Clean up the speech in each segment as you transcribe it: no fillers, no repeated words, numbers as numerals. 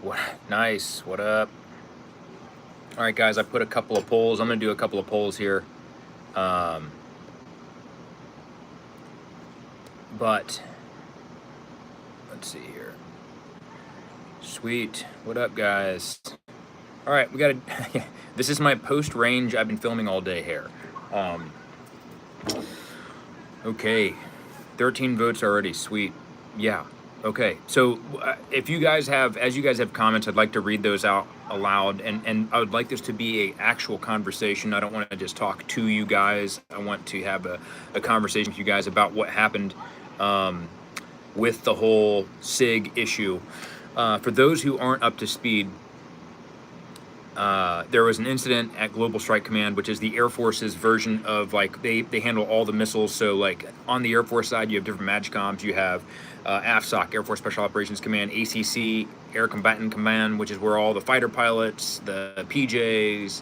What? Nice. What up? All right, guys. I put a couple of polls. I'm gonna do a couple of polls here. But let's see here. Sweet. What up, guys? All right, we got to. This is my post range. I've been filming all day here. Okay, 13 votes already. Sweet. Yeah. Okay. So if you guys have, as you guys have comments, I'd like to read those out aloud, and I would like this to be a actual conversation. I don't want to just talk to you guys. I want to have a conversation with you guys about what happened with the whole SIG issue. For those who aren't up to speed, there was an incident at Global Strike Command, which is the Air Force's version of, like, they handle all the missiles. So like on the Air Force side, you have different MAGCOMs. You have AFSOC, Air Force Special Operations Command, ACC, Air Combatant Command, which is where all the fighter pilots, the PJs,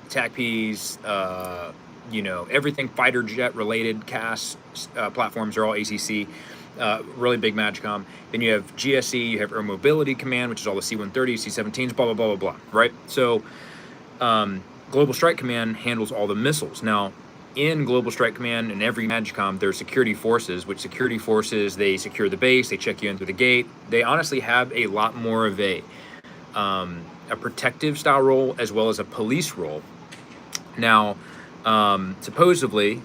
TACPs, you know, everything fighter jet related CAS platforms are all ACC. Really big MAGCOM. Then you have GSE, you have Air Mobility Command, which is all the C-130s, C-17s, blah, blah, blah, blah, blah, right? So Global Strike Command handles all the missiles. Now, in Global Strike Command and every MAGCOM, there's security forces, which security forces, they secure the base, they check you in through the gate. They honestly have a lot more of a protective style role as well as a police role. Now, supposedly,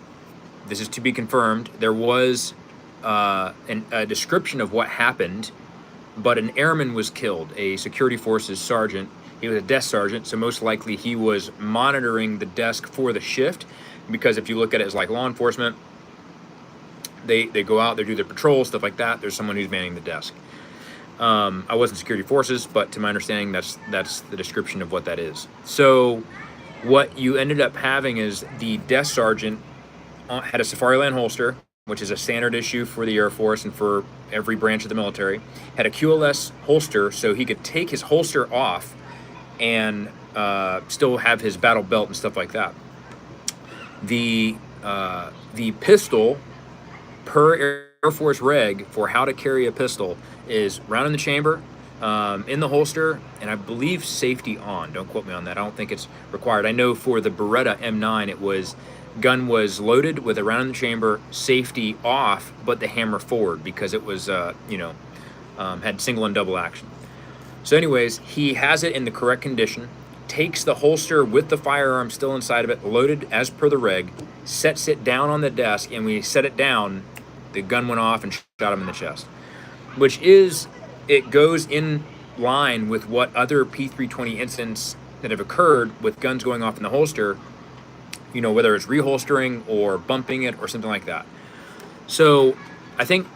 this is to be confirmed, there was a description of what happened, but an airman was killed, a security forces sergeant. He was a desk sergeant, so most likely he was monitoring the desk for the shift, because if you look at it as like law enforcement, they go out, they do their patrol, stuff like that. There's someone who's manning the desk. I wasn't security forces, but to my understanding, that's the description of what that is. So what you ended up having is the desk sergeant had a Safariland holster, which is a standard issue for the Air Force and for every branch of the military, had a QLS holster so he could take his holster off and still have his battle belt and stuff like that. The pistol, per Air Force reg for how to carry a pistol, is round in the chamber, in the holster, and I believe safety on. Don't quote me on that. I don't think it's required. I know for the Beretta M9, it was gun was loaded with a round in the chamber, safety off, but the hammer forward, because it was, had single and double action. So anyways, he has it in the correct condition, takes the holster with the firearm still inside of it, loaded as per the reg, sets it down on the desk, and when he set it down, the gun went off and shot him in the chest, which is, it goes in line with what other P320 incidents that have occurred with guns going off in the holster, you know, whether it's reholstering or bumping it or something like that. So I think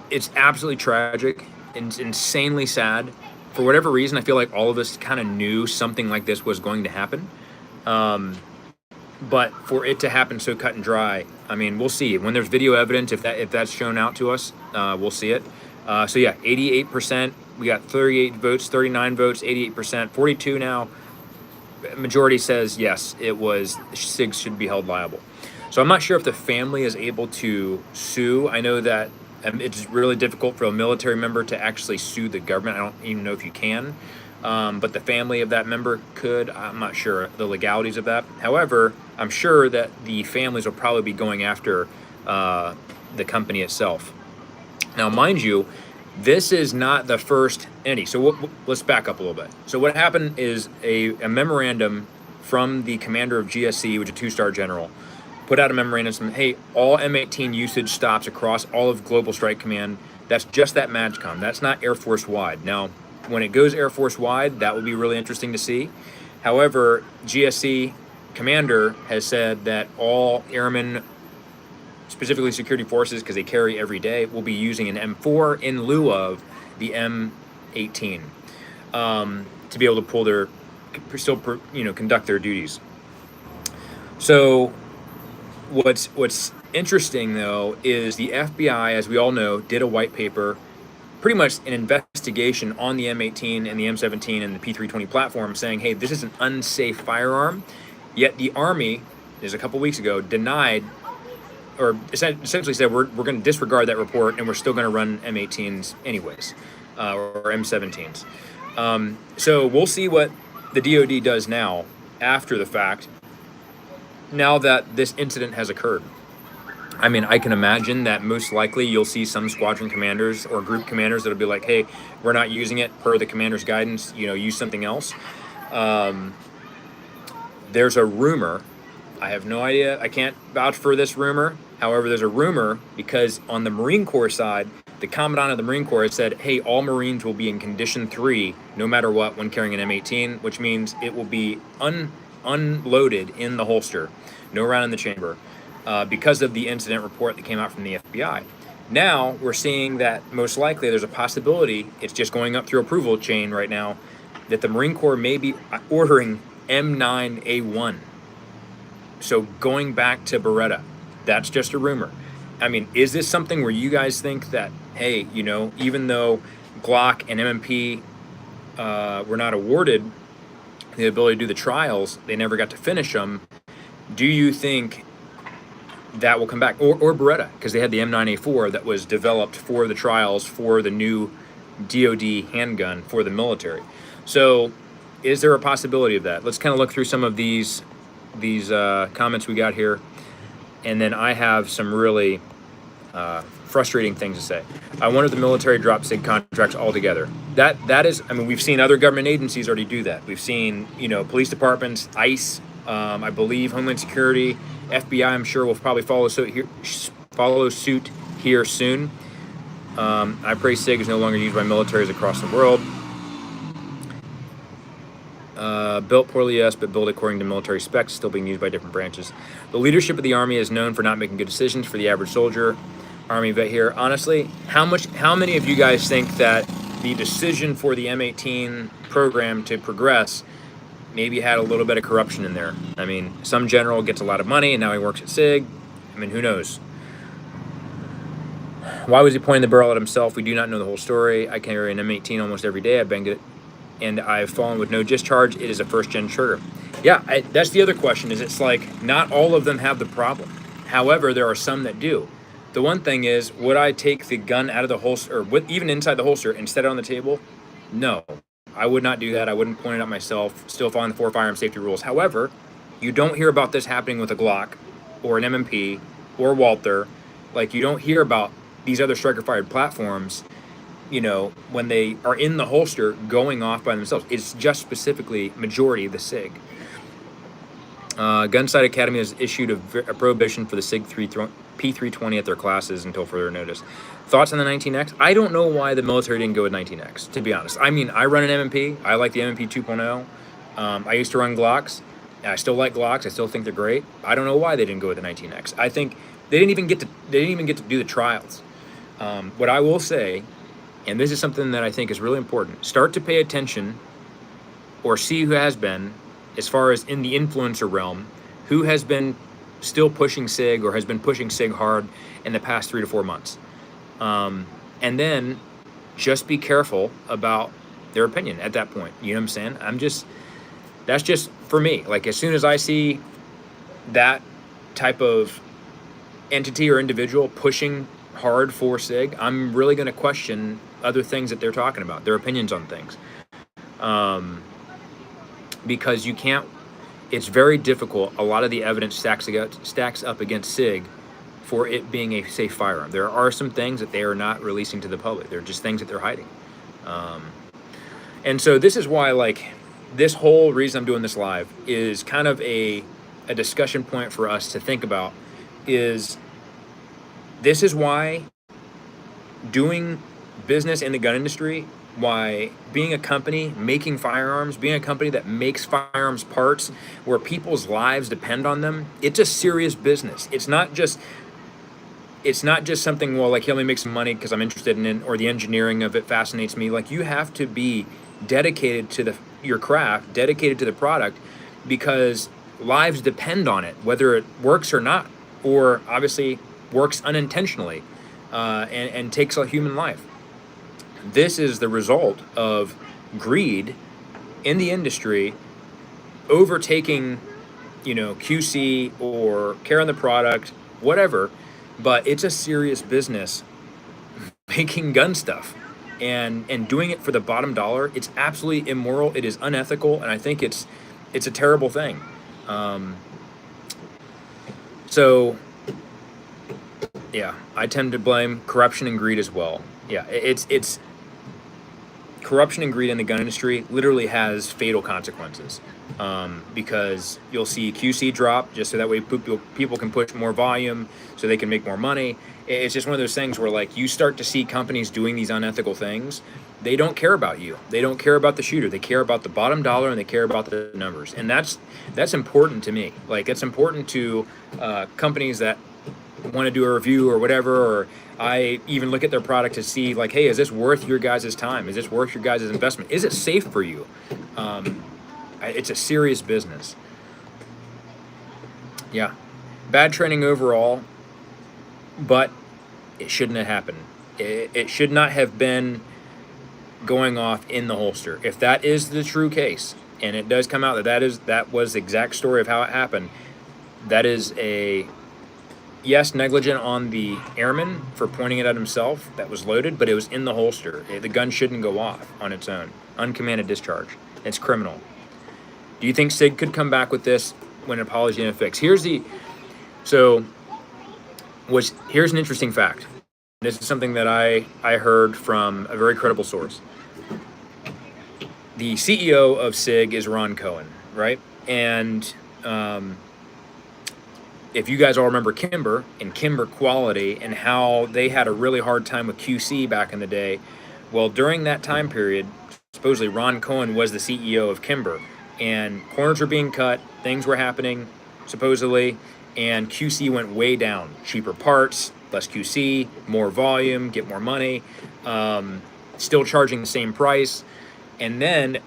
it's absolutely tragic and insanely sad. For whatever reason, I feel like all of us kind of knew something like this was going to happen. But for it to happen so cut and dry, I mean, we'll see. When there's video evidence, if that's shown out to us, we'll see it. So yeah, 88%. We got 38 votes, 39 votes, 88%, 42 now. Majority says yes, it was, SIG should be held liable. So I'm not sure if the family is able to sue. I know that it's really difficult for a military member to actually sue the government. I don't even know if you can, but the family of that member could. I'm not sure the legalities of that. However, I'm sure that the families will probably be going after the company itself. Now, mind you, this is not the first any. So let's back up a little bit. So what happened is a memorandum from the commander of GSC, which is a 2-star general, put out a memorandum saying, hey, all M18 usage stops across all of Global Strike Command. That's just that MAGCOM. That's not Air Force wide. Now, when it goes Air Force wide, that would be really interesting to see. However, GSC commander has said that all airmen, specifically security forces, because they carry every day, will be using an M4 in lieu of the M18 to be able to conduct their duties. So what's interesting, though, is the FBI, as we all know, did a white paper, pretty much an investigation on the M18 and the M17 and the P320 platform, saying, hey, this is an unsafe firearm. Yet the Army, just a couple weeks ago, denied, or essentially said, we're going to disregard that report and we're still going to run M18s anyways. or M17s. So we'll see what the DoD does now after the fact, now that this incident has occurred. I mean, I can imagine that most likely you'll see some squadron commanders or group commanders that'll be like, hey, we're not using it per the commander's guidance, use something else. There's a rumor. I have no idea. I can't vouch for this rumor. However, there's a rumor because on the Marine Corps side, the Commandant of the Marine Corps has said, hey, all Marines will be in Condition 3 no matter what when carrying an M18, which means it will be unloaded in the holster, no round in the chamber, because of the incident report that came out from the FBI. Now, we're seeing that most likely there's a possibility, it's just going up through approval chain right now, that the Marine Corps may be ordering M9A1. So going back to Beretta, that's just a rumor. I mean, is this something where you guys think that, hey, even though Glock and MMP were not awarded the ability to do the trials, they never got to finish them, do you think that will come back? Or Beretta, because they had the M9A4 that was developed for the trials for the new DoD handgun for the military. So is there a possibility of that? Let's kind of look through some of these comments we got here, and then I have some really frustrating things to say. I wonder if the military drop SIG contracts altogether. That is, I mean, we've seen other government agencies already do that. We've seen, police departments, ICE, I believe Homeland Security, FBI, I'm sure will probably follow suit here soon. I pray SIG is no longer used by militaries across the world. Built poorly, yes, but built according to military specs, still being used by different branches. The leadership of the Army is known for not making good decisions for the average soldier. Army vet here. Honestly, how many of you guys think that the decision for the M18 program to progress maybe had a little bit of corruption in there? I mean, some general gets a lot of money and now he works at SIG. I mean, who knows? Why was he pointing the barrel at himself? We do not know the whole story. I carry an M18 almost every day. I banged it and I've fallen with no discharge. It is a first-gen trigger. Yeah, that's the other question, is it's like not all of them have the problem. However, there are some that do. The one thing is, would I take the gun out of the holster, or even inside the holster, and set it on the table? No, I would not do that. I wouldn't point it out myself, still following the 4 firearm safety rules. However, you don't hear about this happening with a Glock, or an MMP, or Walther. Like, you don't hear about these other striker-fired platforms, when they are in the holster going off by themselves. It's just specifically majority of the SIG. Gunsight Academy has issued a prohibition for the SIG P320 at their classes until further notice. Thoughts on the 19X? I don't know why the military didn't go with 19X, to be honest. I mean, I run an MMP. I like the MMP 2.0. I used to run Glocks. I still like Glocks. I still think they're great. I don't know why they didn't go with the 19X. I think they didn't even get to do the trials. What I will say, and this is something that I think is really important, start to pay attention or see who has been, as far as in the influencer realm, who has been still pushing SIG or has been pushing SIG hard in the past 3 to 4 months. And then just be careful about their opinion at that point. You know what I'm saying? That's just for me. Like, as soon as I see that type of entity or individual pushing hard for SIG, I'm really going to question other things that they're talking about, their opinions on things. Because you can't, it's very difficult. A lot of the evidence stacks up against SIG for it being a safe firearm. There are some things that they are not releasing to the public. They're just things that they're hiding. And so this is why, like, this whole reason I'm doing this live is kind of a discussion point for us to think about. This is why doing business in the gun industry, why being a company making firearms, being a company that makes firearms parts where people's lives depend on them, it's a serious business. It's not just something, well, like, hey, let me make some money because I'm interested in it, or the engineering of it fascinates me. Like, you have to be dedicated to your craft, dedicated to the product, because lives depend on it, whether it works or not, or obviously works unintentionally and takes a human life. This is the result of greed in the industry overtaking, QC or care on the product, whatever. But it's a serious business making gun stuff. and doing it for the bottom dollar, it's absolutely immoral. It is unethical, and I think it's a terrible thing. So yeah, I tend to blame corruption and greed as well. Yeah, it's corruption and greed in the gun industry literally has fatal consequences, because you'll see QC drop just so that way people can push more volume so they can make more money. It's just one of those things where, like, you start to see companies doing these unethical things. They don't care about you. They don't care about the shooter. They care about the bottom dollar, and they care about the numbers. And that's important to me. Like, it's important to companies that want to do a review or whatever, or I even look at their product to see, like, hey, is this worth your guys' time? Is this worth your guys' investment? Is it safe for you? It's a serious business. Yeah, bad training overall, but it shouldn't have happened. It should not have been going off in the holster. If that is the true case, and it does come out that was the exact story of how it happened, that is yes, negligent on the airman for pointing it at himself. That was loaded, but it was in the holster. The gun shouldn't go off on its own. Uncommanded discharge. It's criminal. Do you think SIG could come back with this when an apology and a fix? Here's an interesting fact. This is something that I heard from a very credible source. The CEO of SIG is Ron Cohen, right? And if you guys all remember Kimber and Kimber Quality and how they had a really hard time with QC back in the day, well, during that time period, supposedly Ron Cohen was the CEO of Kimber, and corners were being cut, things were happening, supposedly, and QC went way down. Cheaper parts, less QC, more volume, get more money, still charging the same price. And then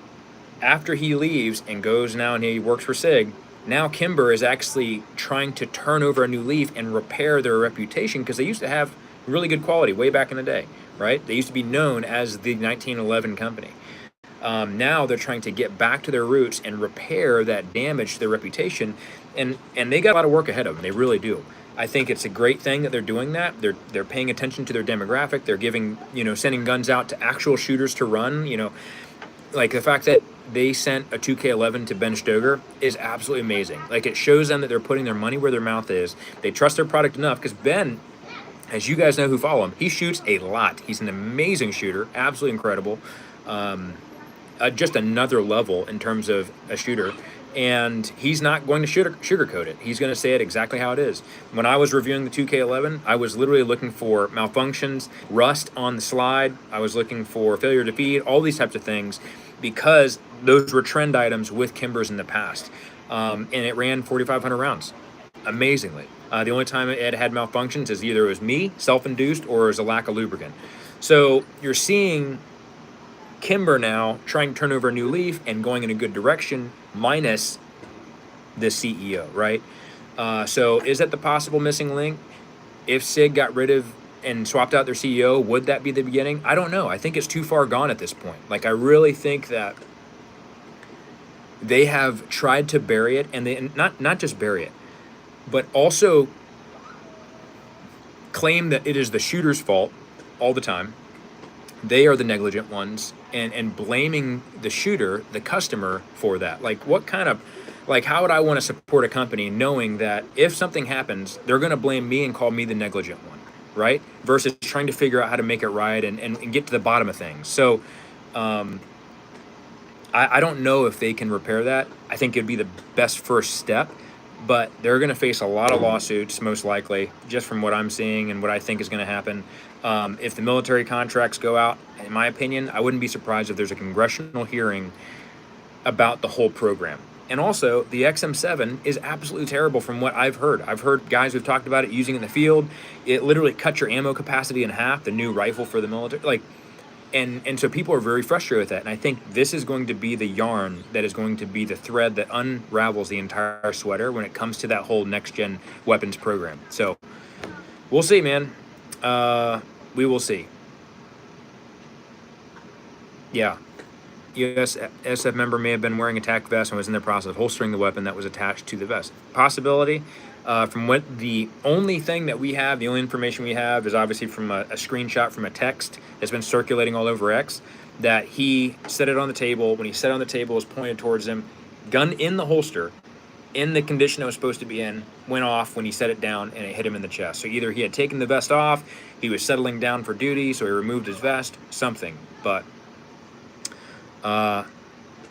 after he leaves and goes now and he works for SIG, now Kimber is actually trying to turn over a new leaf and repair their reputation, because they used to have really good quality way back in the day, right? They used to be known as the 1911 company. Now they're trying to get back to their roots and repair that damage to their reputation, and they got a lot of work ahead of them. They really do. I think it's a great thing that they're doing that. They're paying attention to their demographic. They're giving, sending guns out to actual shooters to run. Like the fact that they sent a 2K11 to Ben Stoger is absolutely amazing. Like, it shows them that they're putting their money where their mouth is. They trust their product enough, because Ben, as you guys know who follow him, he shoots a lot. He's an amazing shooter, absolutely incredible. Just another level in terms of a shooter. And he's not going to sugarcoat it. He's going to say it exactly how it is. When I was reviewing the 2K11, I was literally looking for malfunctions, rust on the slide. I was looking for failure to feed, all these types of things, because those were trend items with Kimbers in the past. And it ran 4,500 rounds, amazingly. The only time it had malfunctions is either it was me, self-induced, or it was a lack of lubricant. So you're seeing Kimber now trying to turn over a new leaf and going in a good direction, minus the CEO, right? So is that the possible missing link? If SIG got rid of and swapped out their CEO, would that be the beginning? I don't know. I think it's too far gone at this point. Like, I really think that they have tried to bury it, and they not just bury it, but also claim that it is the shooter's fault all the time. They are the negligent ones, and blaming the shooter, the customer, for that. Like, what kind of, like, how would I want to support a company knowing that if something happens, they're going to blame me and call me the negligent one, right? Versus trying to figure out how to make it right and get to the bottom of things. So I don't know if they can repair that. I think it'd be the best first step, but they're going to face a lot of lawsuits, most likely, just from what I'm seeing and what I think is going to happen. If the military contracts go out, in my opinion, I wouldn't be surprised if there's a congressional hearing about the whole program. And also, the XM7 is absolutely terrible from what I've heard. I've heard guys who've talked about it using it in the field. It literally cuts your ammo capacity in half, the new rifle for the military. Like, and so people are very frustrated with that. And I think this is going to be the yarn that is going to be the thread that unravels the entire sweater when it comes to that whole next-gen weapons program. So we'll see, man. We will see. Yeah. USSF member may have been wearing a tac vest and was in the process of holstering the weapon that was attached to the vest. Possibility. From what the only thing that we have, the only information we have is obviously from a screenshot from a text that's been circulating all over X, that he set it on the table. When he set it on the table, it was pointed towards him, gun in the holster, in the condition it was supposed to be in, went off when he set it down, and it hit him in the chest. So either he had taken the vest off, he was settling down for duty, so he removed his vest, something. But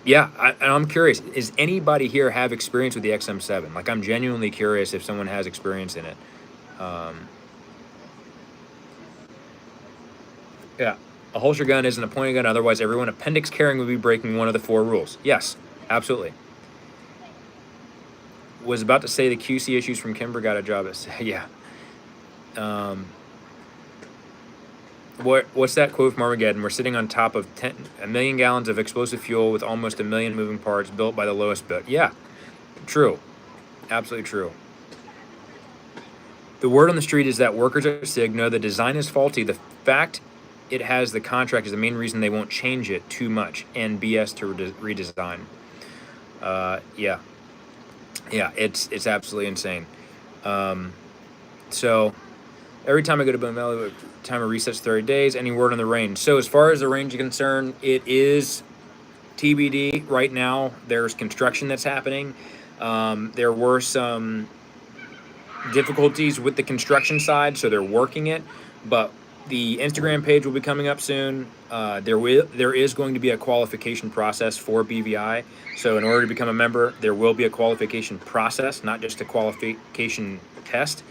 yeah, and I'm curious, is anybody here have experience with the XM7? Like, I'm genuinely curious if someone has experience in it. Yeah, a holster gun isn't a pointing gun, otherwise everyone appendix carrying would be breaking one of the 4 rules. Yes, absolutely. Was about to say the QC issues from Kimber got a job at, yeah. What's that quote from Armageddon? We're sitting on top of 1 million gallons of explosive fuel with almost 1 million moving parts built by the lowest bit. Yeah, true. Absolutely true. The word on the street is that workers at SIG know the design is faulty. The fact it has the contract is the main reason they won't change it too much and BS to redesign. Yeah, it's absolutely insane. So every time I go to Boone Valley, time of resets 30 days. Any word on the range? So as far as the range is concerned, it is TBD right now. There's construction that's happening. There were some difficulties with the construction side, so they're working it. But the Instagram page will be coming up soon. There is going to be a qualification process for BVI. So in order to become a member, there will be a qualification process, not just a qualification test.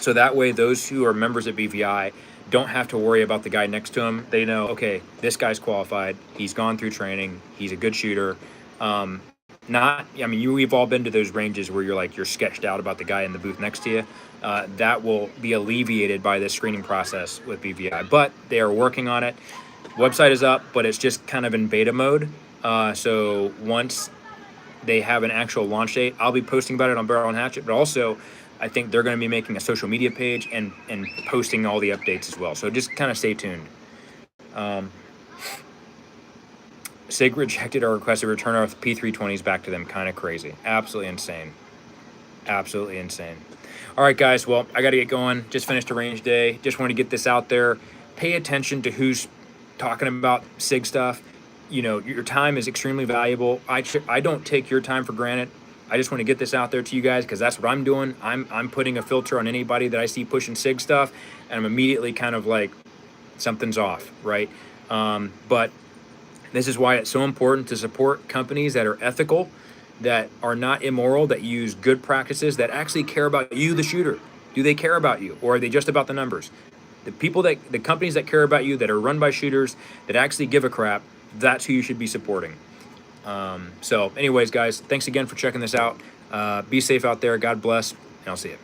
So that way, those who are members at BVI don't have to worry about the guy next to him. They know, okay, this guy's qualified. He's gone through training. He's a good shooter. We've all been to those ranges where you're sketched out about the guy in the booth next to you. That will be alleviated by this screening process with BVI. But they are working on it. Website is up, but it's just kind of in beta mode. So once they have an actual launch date, I'll be posting about it on Barrel and Hatchet, but also I think they're going to be making a social media page and posting all the updates as well. So just kind of stay tuned. SIG rejected our request to return our P320s back to them. Kind of crazy. Absolutely insane. Absolutely insane. All right, guys. Well, I got to get going. Just finished a range day. Just want to get this out there. Pay attention to who's talking about SIG stuff. You know, your time is extremely valuable. I don't take your time for granted. I just want to get this out there to you guys because that's what I'm doing. I'm putting a filter on anybody that I see pushing SIG stuff, and I'm immediately kind of like, something's off, right? But this is why it's so important to support companies that are ethical, that are not immoral, that use good practices, that actually care about you, the shooter. Do they care about you, or are they just about the numbers? The companies that care about you, that are run by shooters, that actually give a crap, that's who you should be supporting. So anyways, guys, thanks again for checking this out. Be safe out there. God bless, and I'll see you.